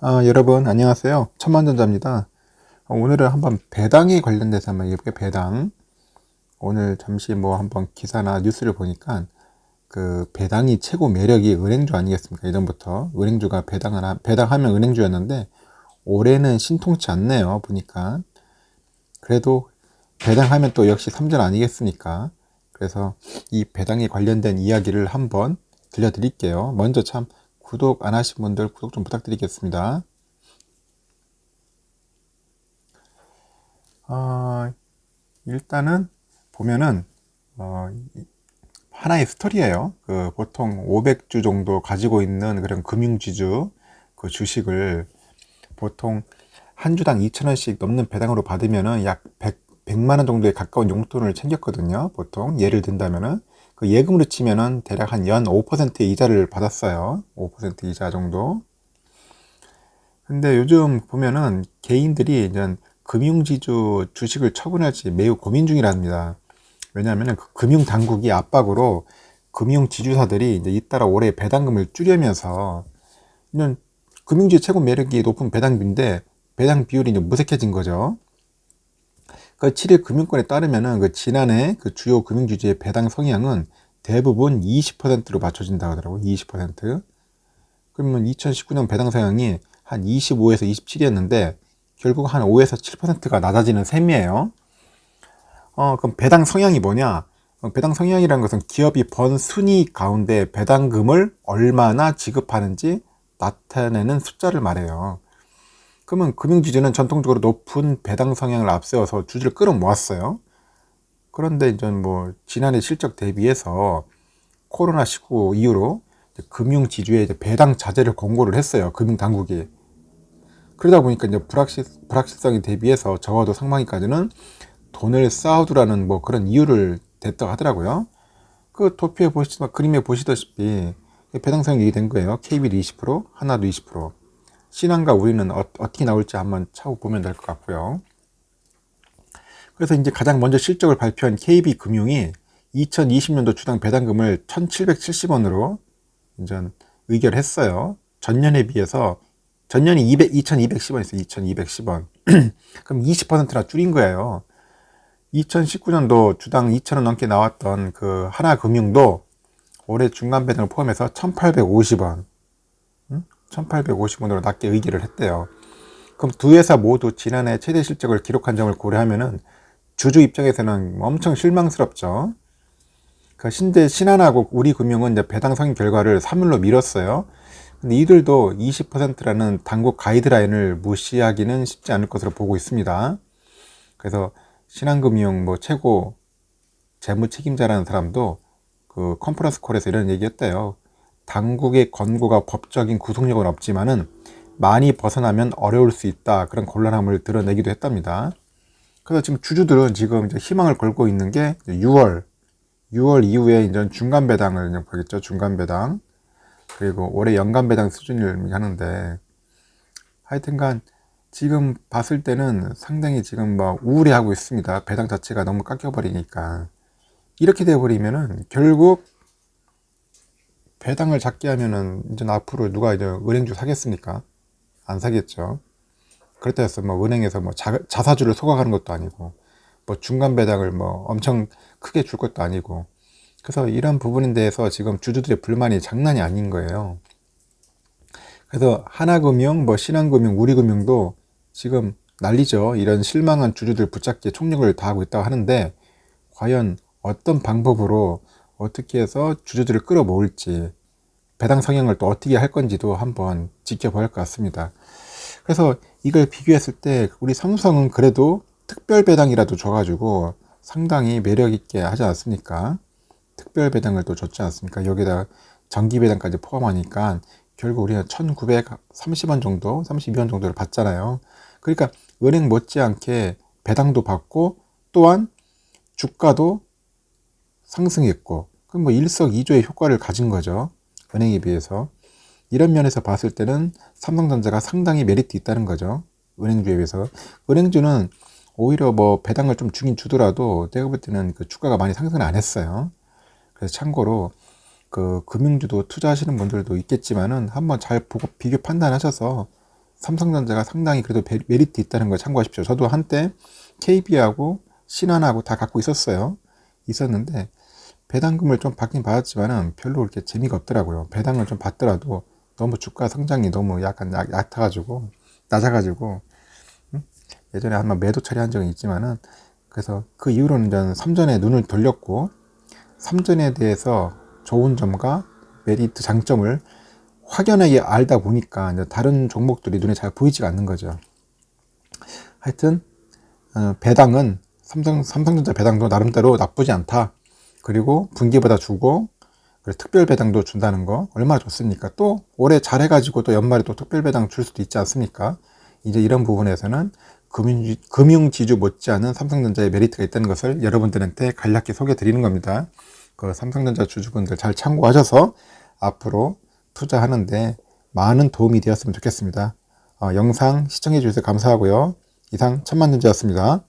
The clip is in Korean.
여러분 안녕하세요. 천만전자입니다. 오늘은 한번 배당에 관련돼서 한번 해볼게요. 배당. 오늘 잠시 한번 기사나 뉴스를 보니까 그 배당이 최고 매력이 은행주 아니겠습니까? 예전부터 은행주가 배당하면 은행주였는데 올해는 신통치 않네요. 보니까 그래도 배당하면 또 역시 삼전 아니겠습니까? 그래서 이 배당에 관련된 이야기를 한번 들려드릴게요. 먼저 참 구독 안 하신 분들 구독 좀 부탁드리겠습니다. 어, 일단은 보면은 어, 하나의 스토리예요. 그 보통 500주 정도 가지고 있는 그런 금융지주 그 주식을 보통 한 주당 2,000원씩 넘는 배당으로 받으면은 약 100만 원 정도에 가까운 용돈을 챙겼거든요. 보통 예를 든다면은 그 예금으로 치면은 대략 한 연 5%의 이자를 받았어요. 5% 이자 정도. 근데 요즘 보면은 개인들이 이제 금융지주 주식을 처분할지 매우 고민 중이랍니다. 왜냐하면 그 금융당국이 압박으로 금융지주사들이 이제 잇따라 올해 배당금을 줄이면서 이런 금융지의 최고 매력이 높은 배당비인데 배당 비율이 이제 무색해진 거죠. 그 7일 금융권에 따르면은 그 지난해 그 주요 금융주주의 배당 성향은 대부분 20%로 맞춰진다고 하더라고요. 20%. 그러면 2019년 배당 성향이 한 25에서 27이었는데 결국 한 5에서 7%가 낮아지는 셈이에요. 그럼 배당 성향이 뭐냐? 배당 성향이라는 것은 기업이 번 순이익 가운데 배당금을 얼마나 지급하는지 나타내는 숫자를 말해요. 그러면 금융지주는 전통적으로 높은 배당 성향을 앞세워서 주주를 끌어모았어요. 그런데 이제 지난해 실적 대비해서 코로나19 이후로 금융지주의 배당 자제를 권고를 했어요. 금융당국이. 그러다 보니까 이제 불확실성에 대비해서 적어도 상반기까지는 돈을 쌓아두라는 그런 이유를 댔다고 하더라고요. 그 도표에 그림에 보시다시피 배당성이 얘기된 거예요. KB도 20%, 하나도 20%. 신한과 우리는 어떻게 나올지 한번 차후 보면 될 것 같고요. 그래서 이제 가장 먼저 실적을 발표한 KB금융이 2020년도 주당 배당금을 1,770원으로 이제 의결했어요. 전년에 비해서 전년이 2,210원이었어요. 2,210원. 그럼 20%나 줄인 거예요. 2019년도 주당 2,000원 넘게 나왔던 그 하나금융도 올해 중간 배당을 포함해서 1,850원, 1,850원으로 낮게 의결을 했대요. 그럼 두 회사 모두 지난해 최대 실적을 기록한 점을 고려하면은 주주 입장에서는 엄청 실망스럽죠. 그 신한하고 우리금융은 이제 배당 성인 결과를 3일로 미뤘어요. 근데 이들도 20%라는 당국 가이드라인을 무시하기는 쉽지 않을 것으로 보고 있습니다. 그래서 신한금융 최고 재무 책임자라는 사람도 그 컨퍼런스 콜에서 이런 얘기했대요. 당국의 권고가 법적인 구속력은 없지만은 많이 벗어나면 어려울 수 있다. 그런 곤란함을 드러내기도 했답니다. 그래서 지금 주주들은 지금 이제 희망을 걸고 있는 게 6월 이후에 이제 중간 배당을 이제 보겠죠. 중간 배당. 그리고 올해 연간 배당 수준을 하는데 하여튼간 지금 봤을 때는 상당히 지금 우울해하고 있습니다. 배당 자체가 너무 깎여버리니까. 이렇게 돼버리면은 결국 배당을 작게 하면은 이제 앞으로 누가 이제 은행주 사겠습니까? 안 사겠죠. 그렇다 해서 은행에서 자사주를 소각하는 것도 아니고 중간 배당을 엄청 크게 줄 것도 아니고 그래서 이런 부분에 대해서 지금 주주들의 불만이 장난이 아닌 거예요. 그래서 하나금융, 신한금융, 우리금융도 지금 난리죠. 이런 실망한 주주들 붙잡기에 총력을 다하고 있다고 하는데 과연 어떤 방법으로 어떻게 해서 주주들을 끌어모을지 배당 성향을 또 어떻게 할 건지도 한번 지켜봐야 할 것 같습니다. 그래서 이걸 비교했을 때 우리 삼성은 그래도 특별 배당이라도 줘가지고 상당히 매력 있게 하지 않습니까? 특별 배당을 또 줬지 않습니까? 여기다 정기 배당까지 포함하니까 결국 우리는 1,930원 정도, 32원 정도를 받잖아요. 그러니까 은행 못지않게 배당도 받고 또한 주가도 상승했고 그럼 일석이조의 효과를 가진 거죠. 은행에 비해서. 이런 면에서 봤을 때는 삼성전자가 상당히 메리트 있다는 거죠. 은행주에 비해서. 은행주는 오히려 배당을 좀 주긴 주더라도 내가 볼 때는 그 주가가 많이 상승을 안 했어요. 그래서 참고로 그 금융주도 투자하시는 분들도 있겠지만은 한번 잘 보고 비교 판단하셔서 삼성전자가 상당히 그래도 메리트 있다는 걸 참고하십시오. 저도 한때 KB하고 신한하고 다 갖고 있었는데 배당금을 좀 받긴 받았지만은 별로 그렇게 재미가 없더라고요. 배당을 좀 받더라도 너무 주가 성장이 너무 약간 낮아가지고 예전에 한번 매도 처리한 적은 있지만은, 그래서 그 이후로는 저는 삼전에 눈을 돌렸고 삼전에 대해서 좋은 점과 메리트, 장점을 확연하게 알다 보니까 이제 다른 종목들이 눈에 잘 보이지가 않는 거죠. 하여튼 배당은 삼성전자 배당도 나름대로 나쁘지 않다. 그리고 분기보다 주고, 그리고 특별 배당도 준다는 거 얼마나 좋습니까? 또 올해 잘해가지고 또 연말에 또 특별 배당 줄 수도 있지 않습니까? 이제 이런 부분에서는 금융지주 못지않은 삼성전자의 메리트가 있다는 것을 여러분들한테 간략히 소개해 드리는 겁니다. 그 삼성전자 주주분들 잘 참고하셔서 앞으로 투자하는데 많은 도움이 되었으면 좋겠습니다. 영상 시청해 주셔서 감사하고요. 이상 천만전자였습니다.